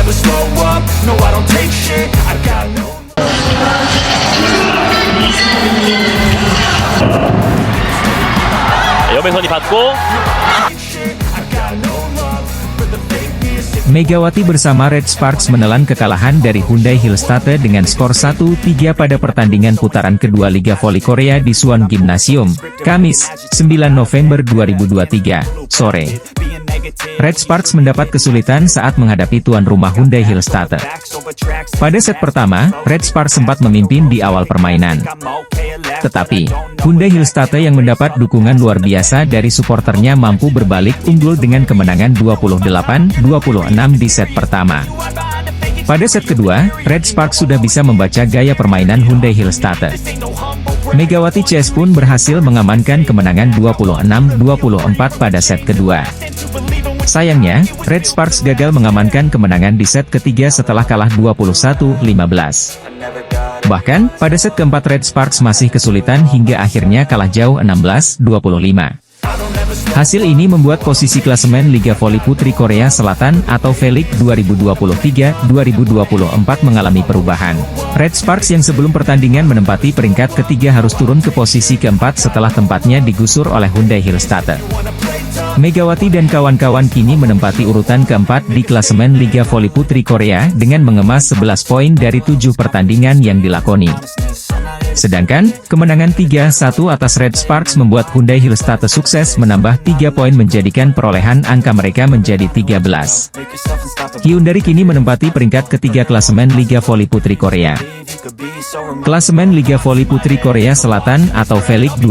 never slow up, no I don't take shit, I got no. 옆에서 받고 Megawati bersama Red Sparks menelan kekalahan dari Hyundai Hillstate dengan skor 1-3 pada pertandingan putaran kedua Liga Voli Korea di Suwon Gymnasium, Kamis, 9 November 2023, sore. Red Sparks mendapat kesulitan saat menghadapi tuan rumah Hyundai Hillstate. Pada set pertama, Red Sparks sempat memimpin di awal permainan. Tetapi, Hyundai Hillstate yang mendapat dukungan luar biasa dari suporternya mampu berbalik unggul dengan kemenangan 28-26 di set pertama. Pada set kedua, Red Sparks sudah bisa membaca gaya permainan Hyundai Hillstate. Megawati CS pun berhasil mengamankan kemenangan 26-24 pada set kedua. Sayangnya, Red Sparks gagal mengamankan kemenangan di set ketiga setelah kalah 21-15. Bahkan, pada set keempat Red Sparks masih kesulitan hingga akhirnya kalah jauh 16-25. Hasil ini membuat posisi klasemen Liga Voli Putri Korea Selatan atau VLIC 2023-2024 mengalami perubahan. Red Sparks yang sebelum pertandingan menempati peringkat ketiga harus turun ke posisi keempat setelah tempatnya digusur oleh Hyundai Hillstate. Megawati dan kawan-kawan kini menempati urutan keempat di klasemen Liga Voli Putri Korea dengan mengemas 11 poin dari 7 pertandingan yang dilakoni. Sedangkan, kemenangan 3-1 atas Red Sparks membuat Hyundai Hillstate sukses menambah 3 poin menjadikan perolehan angka mereka menjadi 13. Hyundai kini menempati peringkat ketiga klasemen Liga Voli Putri Korea. Klasemen Liga Voli Putri Korea Selatan atau VLIC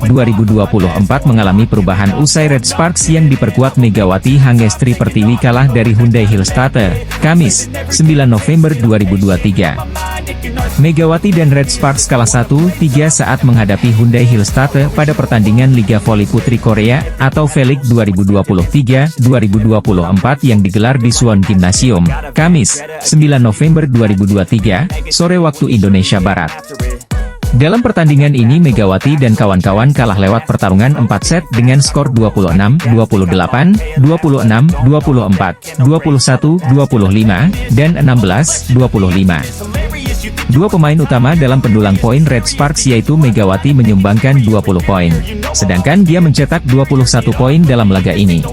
2023-2024 mengalami perubahan usai Red Sparks yang diperkuat Megawati Hangestri Pertiwi kalah dari Hyundai Hillstate, Kamis, 9 November 2023. Megawati dan Red Sparks kalah 1-3 saat menghadapi Hyundai Hillstate pada pertandingan Liga Voli Putri Korea atau VLIC 2023-2024 yang digelar di Suwon Gymnasium, Kamis, 9 November 2023, sore waktu Indonesia Barat. Dalam pertandingan ini Megawati dan kawan-kawan kalah lewat pertarungan 4 set dengan skor 26-28, 26-24, 21-25, dan 16-25. Dua pemain utama dalam pendulang poin Red Sparks yaitu Megawati menyumbangkan 20 poin, sedangkan Gia mencetak 21 poin dalam laga ini.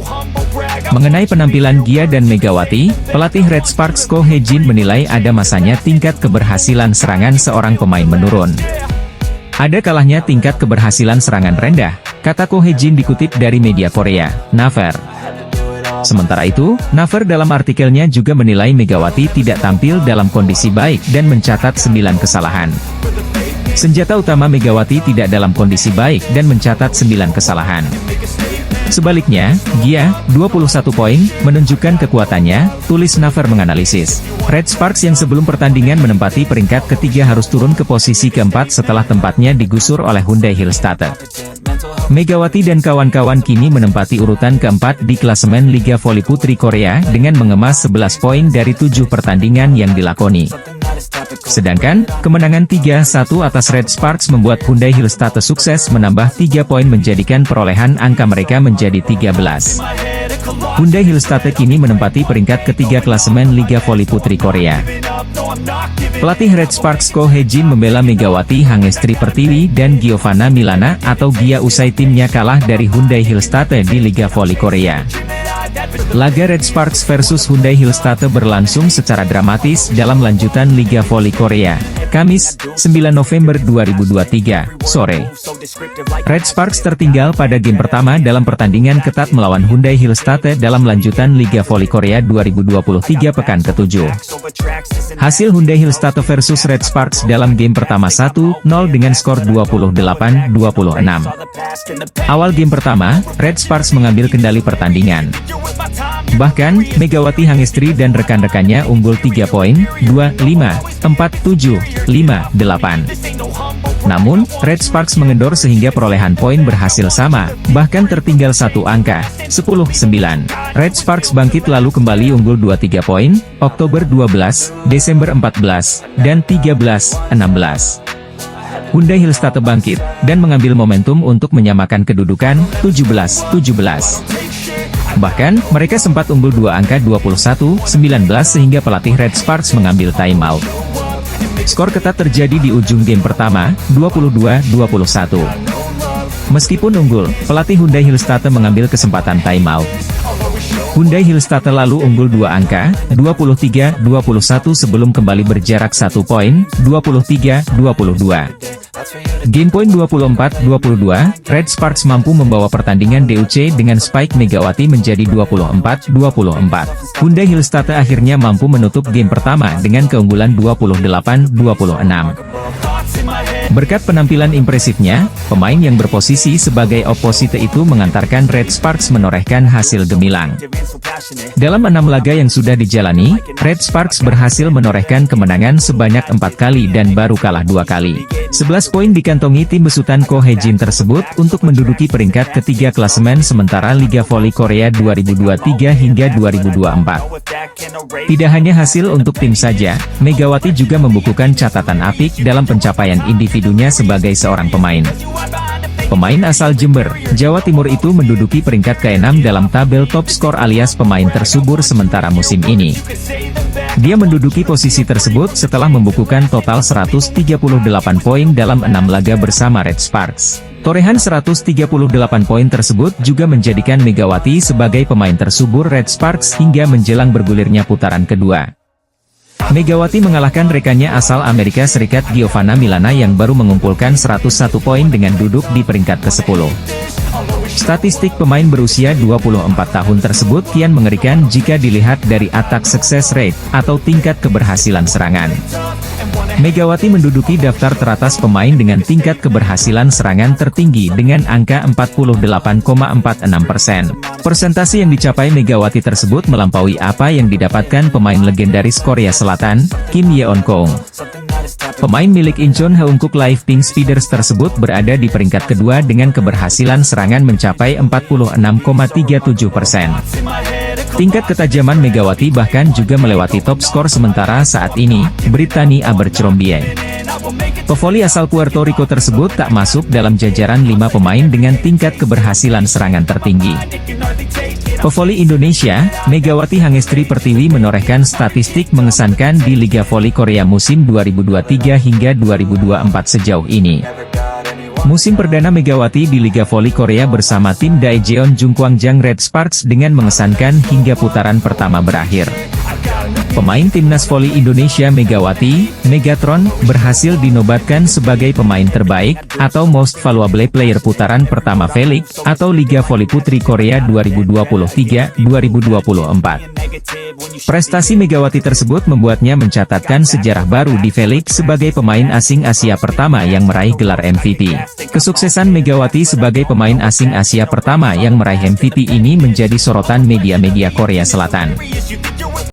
Mengenai penampilan Gia dan Megawati, pelatih Red Sparks Ko Hye-jin menilai ada masanya tingkat keberhasilan serangan seorang pemain menurun. Ada kalahnya tingkat keberhasilan serangan rendah, kata Ko Hye-jin dikutip dari media Korea, Naver. Sementara itu, Naver dalam artikelnya juga menilai Megawati tidak tampil dalam kondisi baik dan mencatat 9 kesalahan. Senjata utama Megawati tidak dalam kondisi baik dan mencatat 9 kesalahan. Sebaliknya, Gia, 21 poin, menunjukkan kekuatannya, tulis Naver menganalisis. Red Sparks yang sebelum pertandingan menempati peringkat ketiga harus turun ke posisi keempat setelah tempatnya digusur oleh Hyundai Hillstate. Megawati dan kawan-kawan kini menempati urutan keempat di klasemen Liga Voli Putri Korea dengan mengemas 11 poin dari 7 pertandingan yang dilakoni. Sedangkan, kemenangan 3-1 atas Red Sparks membuat Hyundai Hillstate sukses menambah 3 poin menjadikan perolehan angka mereka menjadi 13. Hyundai Hillstate kini menempati peringkat ketiga klasemen Liga Voli Putri Korea. Pelatih Red Sparks Ko Hye-jin membela Megawati Hangestri Pertiwi dan Giovanna Milana atau Gia usai timnya kalah dari Hyundai Hillstate di Liga Voli Korea. Laga Red Sparks versus Hyundai Hillstate berlangsung secara dramatis dalam lanjutan Liga Voli Korea, Kamis, 9 November 2023, sore. Red Sparks tertinggal pada game pertama dalam pertandingan ketat melawan Hyundai Hillstate dalam lanjutan Liga Voli Korea 2023 pekan ke-7. Hasil Hyundai Hillstate versus Red Sparks dalam game pertama 1-0 dengan skor 28-26. Awal game pertama, Red Sparks mengambil kendali pertandingan. Bahkan, Megawati Hangestri dan rekan-rekannya unggul 3 poin, 2-5, 4-7, 5-8. Namun, Red Sparks mengendor sehingga perolehan poin berhasil sama, bahkan tertinggal satu angka, 10-9. Red Sparks bangkit lalu kembali unggul 2-3 poin, Oktober 12, Desember 14, dan 13-16. Hyundai Hillstate bangkit, dan mengambil momentum untuk menyamakan kedudukan, 17-17. Bahkan, mereka sempat unggul 2 angka 21-19 sehingga pelatih Red Sparks mengambil timeout. Skor ketat terjadi di ujung game pertama, 22-21. Meskipun unggul, pelatih Hyundai Hillstatte mengambil kesempatan timeout. Hyundai Hillstatte lalu unggul 2 angka, 23-21 sebelum kembali berjarak 1 poin, 23-22. Game point 24-22, Red Sparks mampu membawa pertandingan DUC dengan Spike Megawati menjadi 24-24. Hyundai Hillstatte akhirnya mampu menutup game pertama dengan keunggulan 28-26. Berkat penampilan impresifnya, pemain yang berposisi sebagai oposite itu mengantarkan Red Sparks menorehkan hasil gemilang. Dalam 6 laga yang sudah dijalani, Red Sparks berhasil menorehkan kemenangan sebanyak 4 kali dan baru kalah 2 kali. 11 poin dikantongi tim besutan Ko Hae-jin tersebut untuk menduduki peringkat ketiga klasemen sementara Liga Voli Korea 2023 hingga 2024. Tidak hanya hasil untuk tim saja, Megawati juga membukukan catatan apik dalam pencapaian individunya sebagai seorang pemain. Pemain asal Jember, Jawa Timur itu menduduki peringkat ke-6 dalam tabel top skor alias pemain tersubur sementara musim ini. Dia menduduki posisi tersebut setelah membukukan total 138 poin dalam 6 laga bersama Red Sparks. Torehan 138 poin tersebut juga menjadikan Megawati sebagai pemain tersubur Red Sparks hingga menjelang bergulirnya putaran kedua. Megawati mengalahkan rekannya asal Amerika Serikat Giovanna Milana yang baru mengumpulkan 101 poin dengan duduk di peringkat ke-10. Statistik pemain berusia 24 tahun tersebut kian mengerikan jika dilihat dari attack success rate, atau tingkat keberhasilan serangan. Megawati menduduki daftar teratas pemain dengan tingkat keberhasilan serangan tertinggi dengan angka 48,46%. Persentase yang dicapai Megawati tersebut melampaui apa yang didapatkan pemain legendaris Korea Selatan, Kim Yeon-kong. Pemain milik Incheon Haeunkook Live Pink Speeders tersebut berada di peringkat kedua dengan keberhasilan serangan mencapai 46,37%. Tingkat ketajaman Megawati bahkan juga melewati top skor sementara saat ini, Brittany Abercrombie. Pevoli asal Puerto Rico tersebut tak masuk dalam jajaran 5 pemain dengan tingkat keberhasilan serangan tertinggi. Pevoli Indonesia, Megawati Hangestri Pertiwi menorehkan statistik mengesankan di Liga Voli Korea musim 2023 hingga 2024 sejauh ini. Musim perdana Megawati di Liga Voli Korea bersama tim Daejeon Jungkwangjang Red Sparks dengan mengesankan hingga putaran pertama berakhir. Pemain timnas voli Indonesia Megawati, Megatron, berhasil dinobatkan sebagai pemain terbaik, atau Most Valuable Player putaran pertama V-League, atau Liga Voli Putri Korea 2023-2024. Prestasi Megawati tersebut membuatnya mencatatkan sejarah baru di V-League sebagai pemain asing Asia pertama yang meraih gelar MVP. Kesuksesan Megawati sebagai pemain asing Asia pertama yang meraih MVP ini menjadi sorotan media-media Korea Selatan.